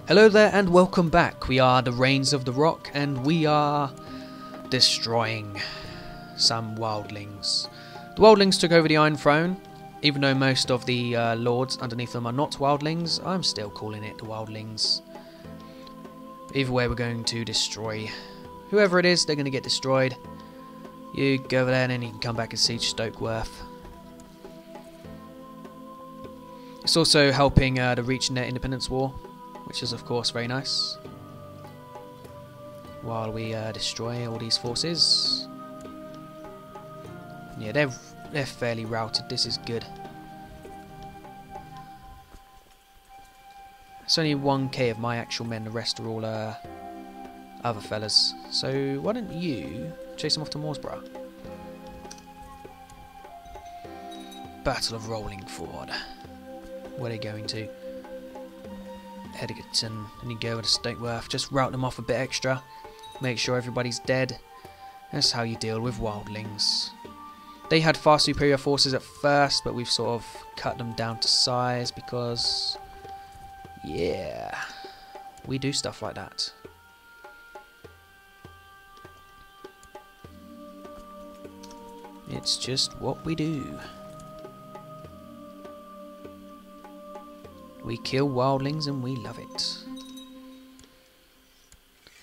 Hello there and welcome back. We are the Reynes of the Rock and we are destroying some wildlings. The wildlings took over the Iron Throne. Even though most of the lords underneath them are not wildlings, I'm still calling it the wildlings. Either way, we're going to destroy whoever it is. They're going to get destroyed. You go over there and then you can come back and siege Stokeworth. It's also helping the reaching their independence war, which is of course very nice. While we destroy all these forces. Yeah, they're fairly routed. This is good. It's only 1k of my actual men. The rest are all other fellas. So why don't you chase them off to Moorsborough? Battle of Rolling Ford. Where are they going to? Edgerton, and you go to Stokeworth. Just route them off a bit extra. Make sure everybody's dead. That's how you deal with wildlings. They had far superior forces at first, but we've sort of cut them down to size because, yeah, we do stuff like that. It's just what we do. We kill wildlings and we love it.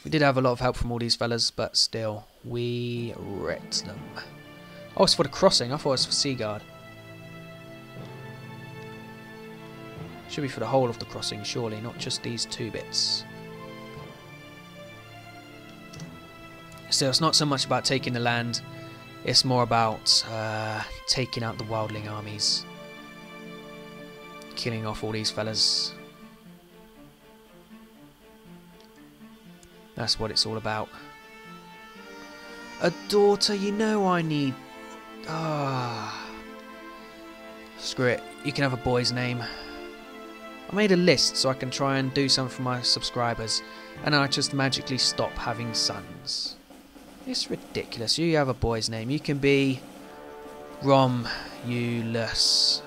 We did have a lot of help from all these fellas, but still, we wrecked them. Oh, it's for the crossing. I thought it was for Seaguard. Should be for the whole of the crossing, surely, not just these two bits. So it's not so much about taking the land, it's more about taking out the wildling armies. Killing off all these fellas. That's what it's all about. A daughter, you know I need... Screw it. You can have a boy's name. I made a list so I can try and do something for my subscribers. And I just magically stop having sons. It's ridiculous. You have a boy's name. You can be... Romulus.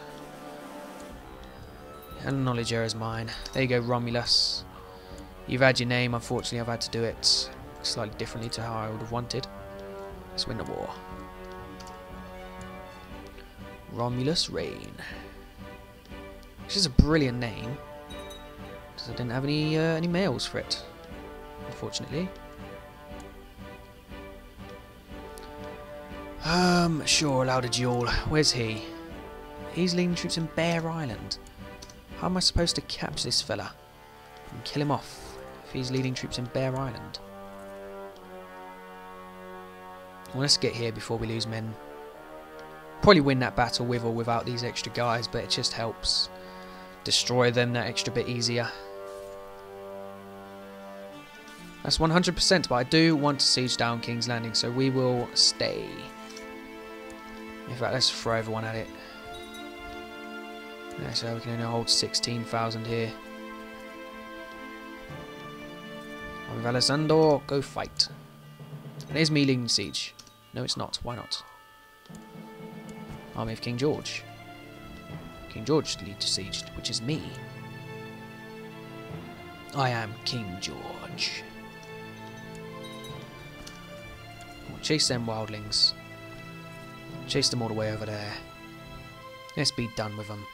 And knowledge error is mine. There you go, Romulus. You've had your name. Unfortunately, I've had to do it slightly differently to how I would have wanted. Let's win the war. Romulus Reign. Which is a brilliant name. Because I didn't have any males for it, unfortunately. Sure, allowed a duel. Where's he? He's leading troops in Bear Island. How am I supposed to capture this fella and kill him off if he's leading troops in Bear Island? Well, let's get here before we lose men. Probably win that battle with or without these extra guys, but it just helps destroy them that extra bit easier. That's 100%, but I do want to siege down King's Landing, so we will stay. In fact, let's throw everyone at it. Yeah, so we can only hold 16,000 here. With Alessandro, go fight. And here's me leading the siege. No, it's not. Why not? Army of King George. King George leads the siege, which is me. I am King George. We'll chase them wildlings. Chase them all the way over there. Let's be done with them.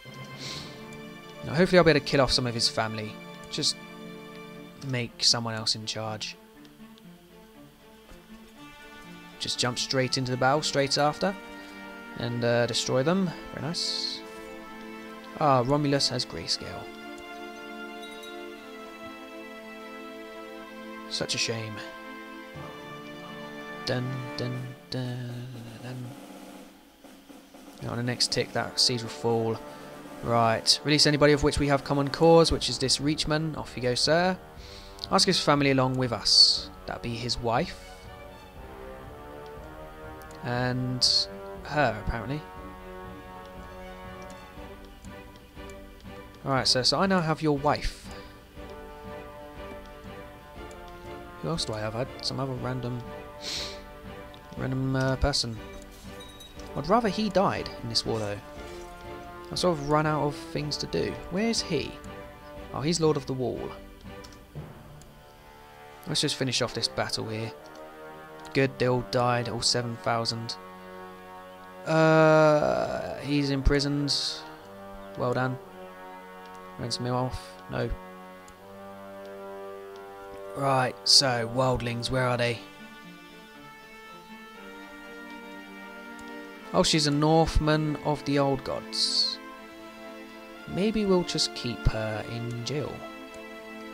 Now, hopefully I'll be able to kill off some of his family. Just make someone else in charge. Just jump straight into the battle, straight after. And destroy them. Very nice. Ah, Romulus has grayscale. Such a shame. Dun dun dun dun. On the next tick, that siege will fall. Right. Release anybody of which we have common cause, which is this Reachman. Off you go, sir. Ask his family along with us. That'd be his wife. And her, apparently. Alright, sir. So I now have your wife. Who else do I have? I had some other random person. I'd rather he died in this war, though. I sort of run out of things to do. Where's he? Oh, he's Lord of the Wall. Let's just finish off this battle here. Good, they all died, all 7,000. He's imprisoned. Well done. Ransom him off. No. Right, so, wildlings, where are they? Oh, she's a Northman of the old gods. Maybe we'll just keep her in jail.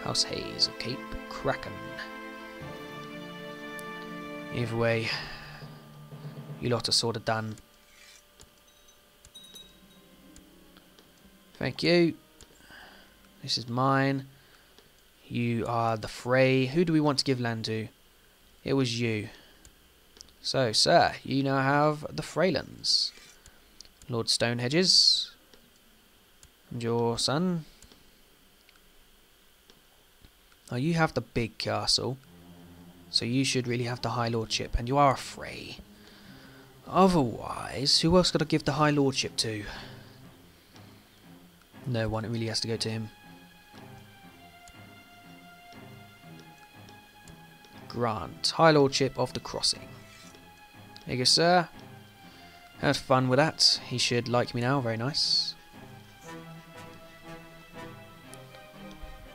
House Hayes of Cape Kraken. Either way, you lot are sort of done. Thank you. This is mine. You are the Frey. Who do we want to give land to? It was you. So, sir, you now have the Freylands. Lord Stonehedges. And your son. Oh, you have the big castle. So you should really have the High Lordship. And you are a Frey. Otherwise, who else got to give the High Lordship to? No one. It really has to go to him. Grant. High Lordship of the Crossing. There you go, sir. Had fun with that. He should like me now. Very nice.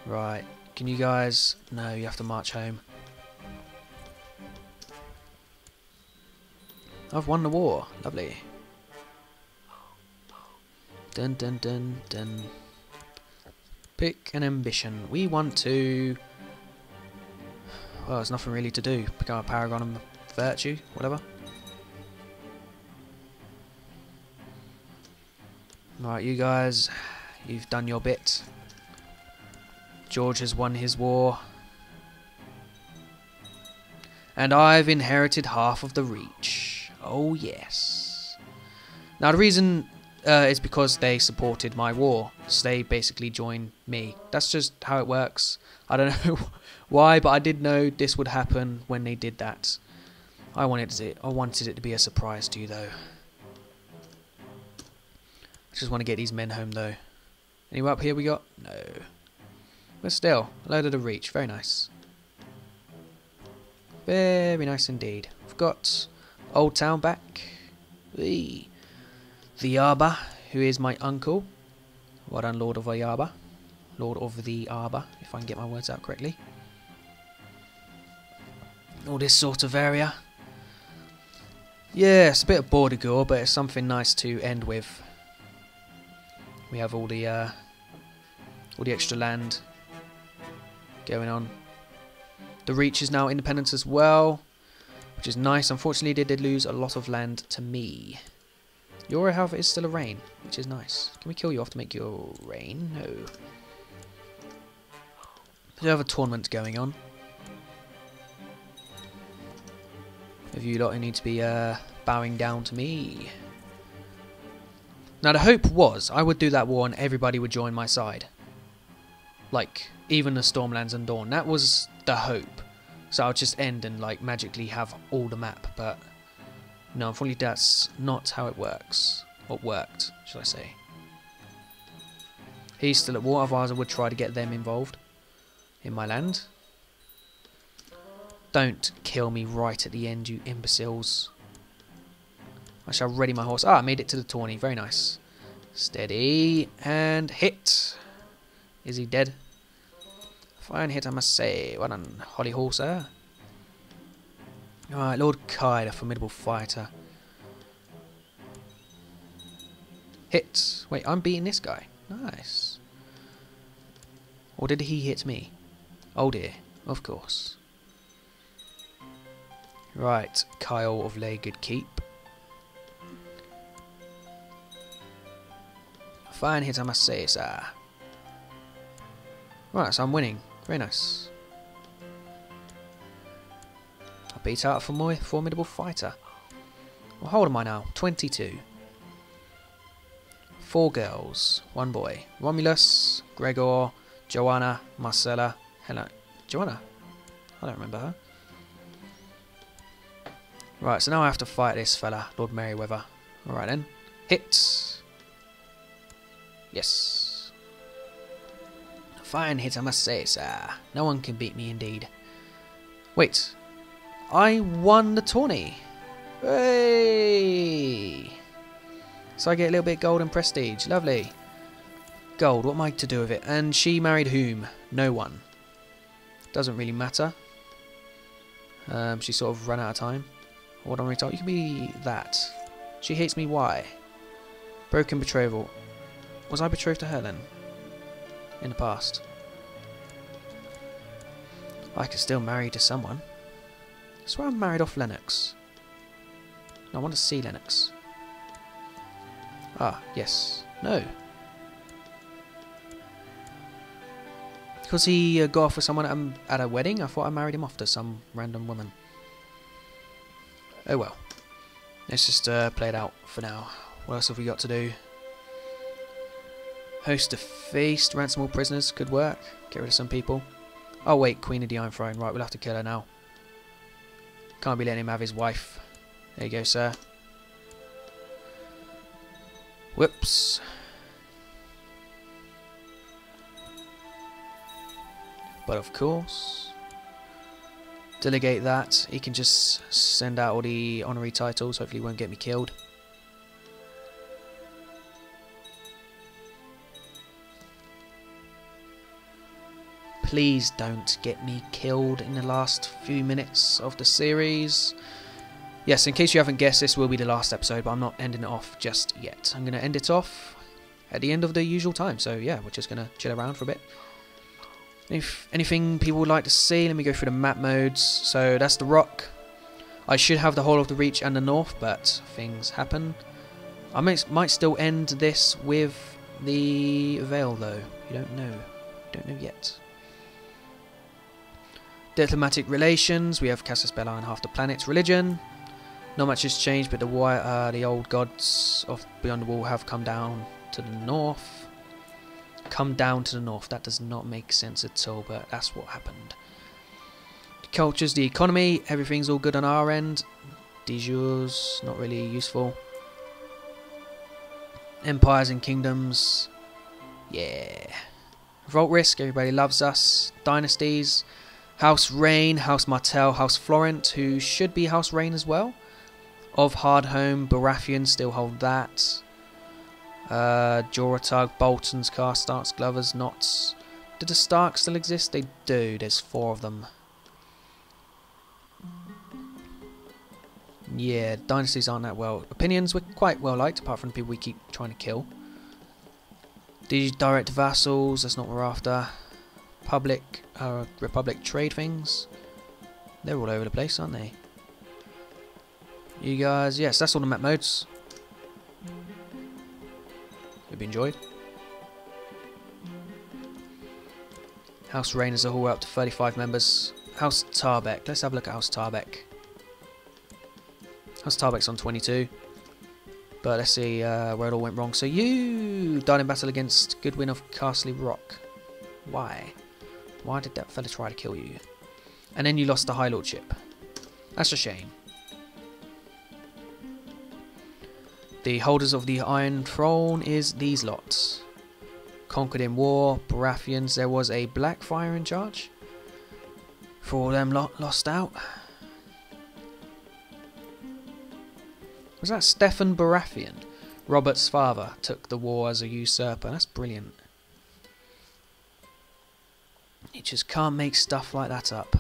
Right. Can you guys... No, you have to march home. I've won the war. Lovely. Dun dun dun dun. Pick an ambition. We want to... Well, there's nothing really to do. Become a paragon of virtue. Whatever. Right, you guys. You've done your bit. George has won his war. And I've inherited half of the Reach. Oh, yes. Now, the reason is because they supported my war. So they basically joined me. That's just how it works. I don't know why, but I did know this would happen when they did that. I wanted it to be a surprise to you, though. I just want to get these men home, though. Anywhere up here we got? No. But still, a load of the Reach. Very nice. Very nice indeed. We've got Old Town back. The Arba, who is my uncle. Well done, Lord of the Arba. Lord of the Arba, if I can get my words out correctly. All this sort of area. Yeah, it's a bit of border gore, but it's something nice to end with. We have all the extra land going on. The Reach is now independent as well, which is nice. Unfortunately, they did lose a lot of land to me. Your, however, is still a reign, which is nice. Can we kill you off to make your reign? No. We have a tournament going on. Of you lot who need to be bowing down to me. Now, the hope was I would do that war and everybody would join my side. Like, even the Stormlands and Dawn. That was the hope. So I would just end and, like, magically have all the map. But, no, unfortunately, that's not how it works. Or worked, shall I say. He's still at war, otherwise I would try to get them involved in my land. Don't kill me right at the end, you imbeciles. I shall ready my horse. Ah, I made it to the tourney. Very nice. Steady. And hit. Is he dead? Fine hit, I must say. Well done, Holly Horser. Alright, Lord Kai, the formidable fighter. Hit. Wait, I'm beating this guy. Nice. Or did he hit me? Oh dear. Of course. Right, Kyle of Lagood Keep. Fine hit, I must say, sir. Right, so I'm winning. Very nice. I beat out a formidable fighter. Well, how old am I now? 22. 4 girls, 1 boy. Romulus, Gregor, Joanna, Marcella, Helena. Joanna? I don't remember her. Right, so now I have to fight this fella, Lord Merryweather. Alright then. Hit. Yes. Fine hit, I must say, sir. No one can beat me indeed. Wait. I won the tourney. Hey! So I get a little bit of gold and prestige. Lovely. Gold. What am I to do with it? And she married whom? No one. Doesn't really matter. She sort of ran out of time. What on retitle? You can be that. She hates me. Why? Broken betrothal. Was I betrothed to her then? In the past. I could still marry to someone. I swear I'm married off Lennox. No, I want to see Lennox. Ah, yes. No. Because he got off with someone at a wedding, I thought I married him off to some random woman. Oh well. Let's just play it out for now. What else have we got to do? Host a feast, ransom all prisoners, could work. Get rid of some people. Oh wait, Queen of the Iron Throne. Right, we'll have to kill her now. Can't be letting him have his wife. There you go, sir. Whoops. But of course, delegate that. He can just send out all the honorary titles. Hopefully he won't get me killed. Please don't get me killed in the last few minutes of the series. Yes, in case you haven't guessed, this will be the last episode, but I'm not ending it off just yet. I'm going to end it off at the end of the usual time. So yeah, we're just going to chill around for a bit. If anything people would like to see, let me go through the map modes. So that's the rock. I should have the whole of the reach and the north, but things happen. I might still end this with the Vale though. You don't know. Don't know yet. Diplomatic relations. We have Castamere and half the planet's religion. Not much has changed, but the old gods of Beyond the Wall have come down to the north. Come down to the north. That does not make sense at all, but that's what happened. The cultures, the economy, everything's all good on our end. De jures, not really useful. Empires and kingdoms. Yeah. Revolt risk, everybody loves us. Dynasties. House Reynes, House Martell, House Florent, who should be House Reynes as well. Of Hardhome, Baratheon still hold that. Joratug, Boltons, Carstarks, Glovers, Knots. Do the Starks still exist? They do. There's 4 of them. Yeah, dynasties aren't that well. Opinions were quite well liked, apart from the people we keep trying to kill. These direct vassals, that's not what we're after. Republic trade things. They're all over the place, aren't they? You guys, yes, that's all the map modes. Hope you enjoyed. House Reynes as a whole, we're up to 35 members. House Tarbeck, let's have a look at House Tarbeck. House Tarbeck's on 22. But let's see where it all went wrong. So you died in battle against Goodwin of Castle Rock. Why? Why did that fella try to kill you? And then you lost the High Lordship. That's a shame. The holders of the Iron Throne is these lots. Conquered in war, Baratheons. There was a Blackfire in charge. For all them lost out. Was that Stefan Baratheon? Robert's father took the war as a usurper. That's brilliant. You just can't make stuff like that up.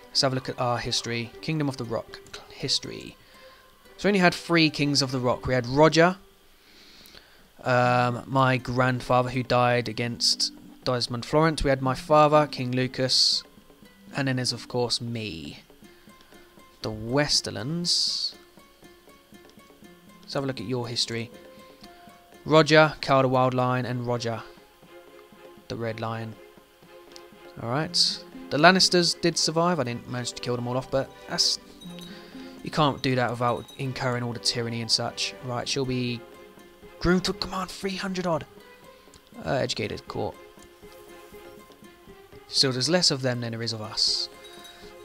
Let's have a look at our history. Kingdom of the Rock. History. So we only had 3 Kings of the Rock. We had Roger, my grandfather who died against Desmond Florent. We had my father, King Lucas, and then there's of course me. The Westerlands. Let's have a look at your history. Roger, Carl the Wild Lion, and Roger, the Red Lion. Alright. The Lannisters did survive. I didn't manage to kill them all off, but that's... You can't do that without incurring all the tyranny and such. Right, she'll be groomed to command 300 odd. Educated court. So there's less of them than there is of us.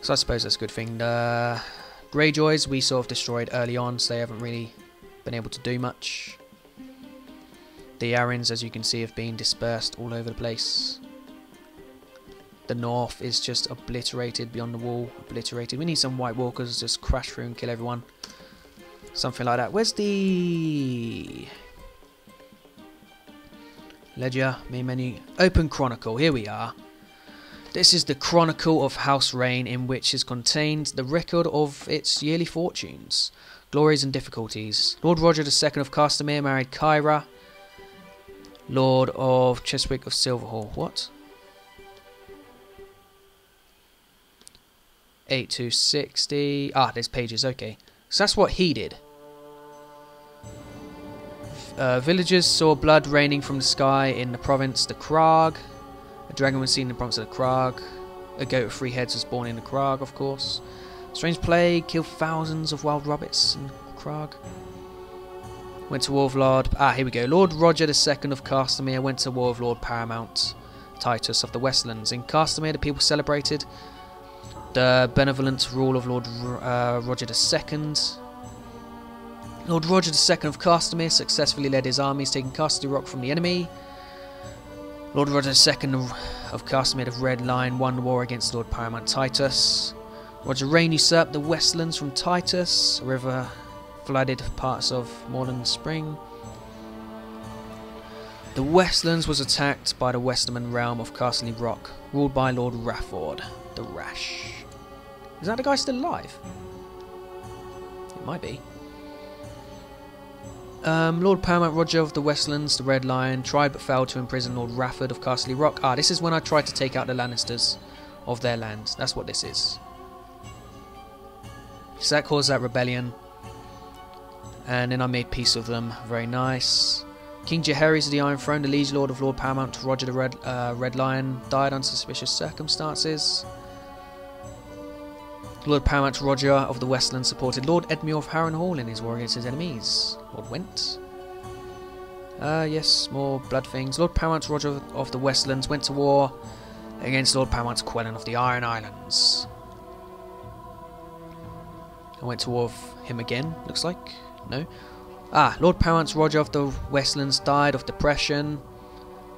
So I suppose that's a good thing. The Greyjoys we sort of destroyed early on, so they haven't really been able to do much. The Arryns, as you can see, have been dispersed all over the place. The north is just obliterated beyond the wall. Obliterated. We need some White Walkers to just crash through and kill everyone. Something like that. Where's the ledger? Main menu. Open Chronicle. Here we are. This is the Chronicle of House Reyne, in which is contained the record of its yearly fortunes, glories and difficulties. Lord Roger II of Castamere married Kyra, Lord of Cheswick of Silverhall. What? 8260. Ah, there's pages. Okay, so that's what he did. Villagers saw blood raining from the sky in the province, the Krag. A dragon was seen in the province of the Krag. A goat with 3 heads was born in the Krag, of course. Strange plague killed thousands of wild rabbits in the Krag. Went to war with Lord... Ah, here we go. Lord Roger II of Castamere went to war with Lord Paramount Titus of the Westerlands. In Castamere, the people celebrated the benevolent rule of Lord Roger II. Lord Roger II of Castamere successfully led his armies, taking Castle Rock from the enemy. Lord Roger II of Castamere of Red Lion won the war against Lord Paramount Titus. Roger Reyne usurped the Westerlands from Titus. A river flooded parts of Moorland Spring. The Westerlands was attacked by the Westerman realm of Castle Rock, ruled by Lord Rafford the Rash. Is that the guy still alive? It might be. Lord Paramount Roger of the Westlands, the Red Lion, tried but failed to imprison Lord Rafford of Castle Rock. Ah, this is when I tried to take out the Lannisters of their land. That's what this is. So that caused that rebellion. And then I made peace with them. Very nice. King Jaehaerys of the Iron Throne, the liege lord of Lord Paramount Roger the Red Lion, died under suspicious circumstances. Lord Paramount Roger of the Westlands supported Lord Edmure of Harrenhal in his war against his enemies. Lord Went. Yes, more blood things. Lord Paramount Roger of the Westlands went to war against Lord Paramount Quellan of the Iron Islands. I went to war with him again, looks like. No. Ah, Lord Paramount Roger of the Westlands died of depression.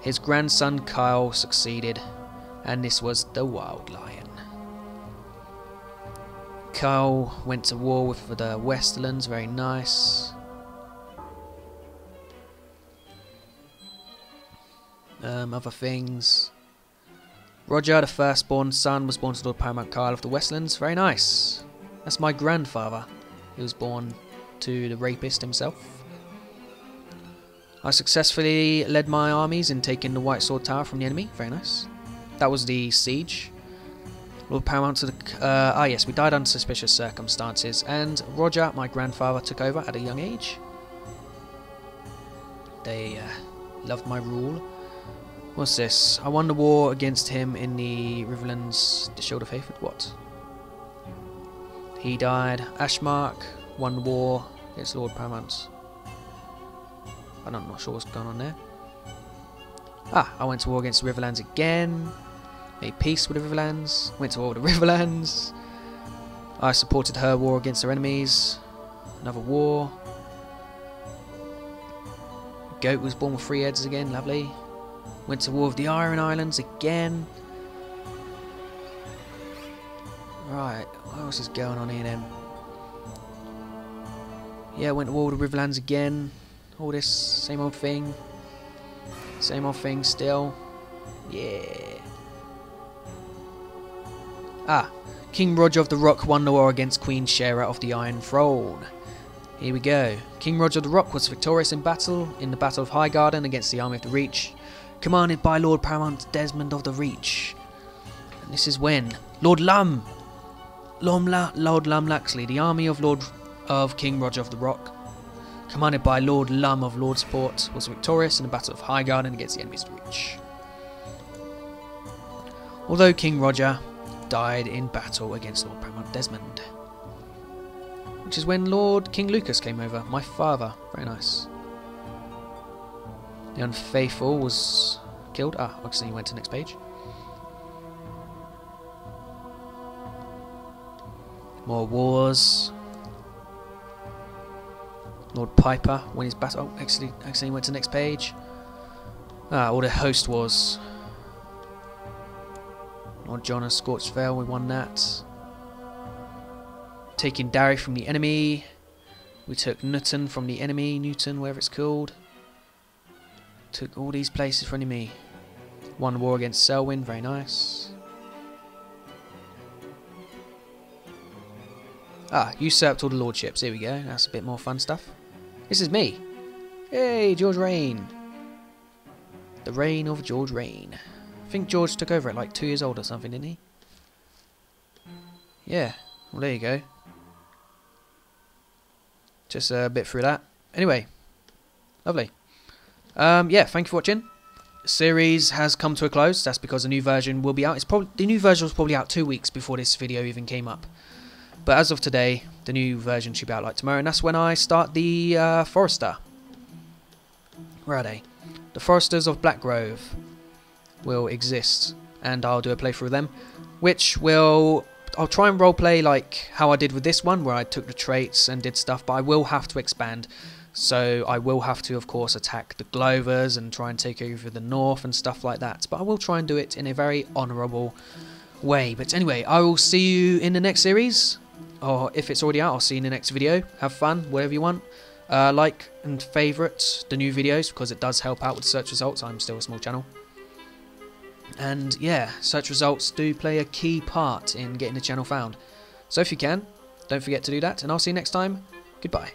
His grandson Kyle succeeded, and this was the Wild Lion. Kyle went to war with the Westerlands, very nice. Other things. Roger, the firstborn son, was born to Lord Paramount Kyle of the Westlands, very nice. That's my grandfather. He was born to the rapist himself. I successfully led my armies in taking the White Sword Tower from the enemy, very nice. That was the siege. Lord Paramount to the... yes, we died under suspicious circumstances, and Roger, my grandfather, took over at a young age. They loved my rule. What's this? I won the war against him in the Riverlands, the Shield of Hayford. What? He died. Ashmark won the war against Lord Paramount. I'm not sure what's going on there. Ah, I went to war against the Riverlands again. Made peace with the Riverlands. Went to war with the Riverlands. I supported her war against her enemies. Another war. Goat was born with 3 heads again. Lovely. Went to war with the Iron Islands again. Right. What else is going on here then? Yeah, went to war with the Riverlands again. All this same old thing. Same old thing still. Yeah. Ah, King Roger of the Rock won the war against Queen Shera of the Iron Throne. Here we go. King Roger of the Rock was victorious in battle in the Battle of Highgarden against the Army of the Reach, commanded by Lord Paramount Desmond of the Reach. And this is when Lord Lord Laxley, the army of King Roger of the Rock, commanded by Lord Lum of Lordsport, was victorious in the Battle of Highgarden against the enemies of the Reach. Although King Roger died in battle against Lord Paramount Desmond, which is when King Lucas came over, my father. Very nice. The Unfaithful was killed. Ah, actually, he went to the next page. More wars. Lord Piper won his battle. Oh, actually, he went to the next page. Ah, all the host wars. Or John of Scorched Vale, we won that. Taking Darry from the enemy. We took Newton from the enemy, Newton, whatever it's called. Took all these places from enemy. Won war against Selwyn, very nice. Ah, usurped all the lordships, here we go, that's a bit more fun stuff. This is me. Hey, George Reyne. The reign of George Reyne. I think George took over at like 2 years old or something, didn't he? Yeah, well there you go. Just a bit through that. Anyway, lovely. Yeah, thank you for watching. The series has come to a close. That's because the new version will be out. The new version was probably out 2 weeks before this video even came up. But as of today, the new version should be out like tomorrow, and that's when I start the Forester. Where are they? The Foresters of Blackgrove will exist, and I'll do a playthrough of them, which will... I'll try and roleplay like how I did with this one, where I took the traits and did stuff, but I will have to expand. So I will have to, of course, attack the Glovers and try and take over the north and stuff like that. But I will try and do it in a very honourable way. But anyway, I will see you in the next series. Or if it's already out, I'll see you in the next video. Have fun, whatever you want. Like and favourite the new videos, because it does help out with search results. I'm still a small channel. And yeah, search results do play a key part in getting the channel found. So if you can, don't forget to do that. And I'll see you next time. Goodbye.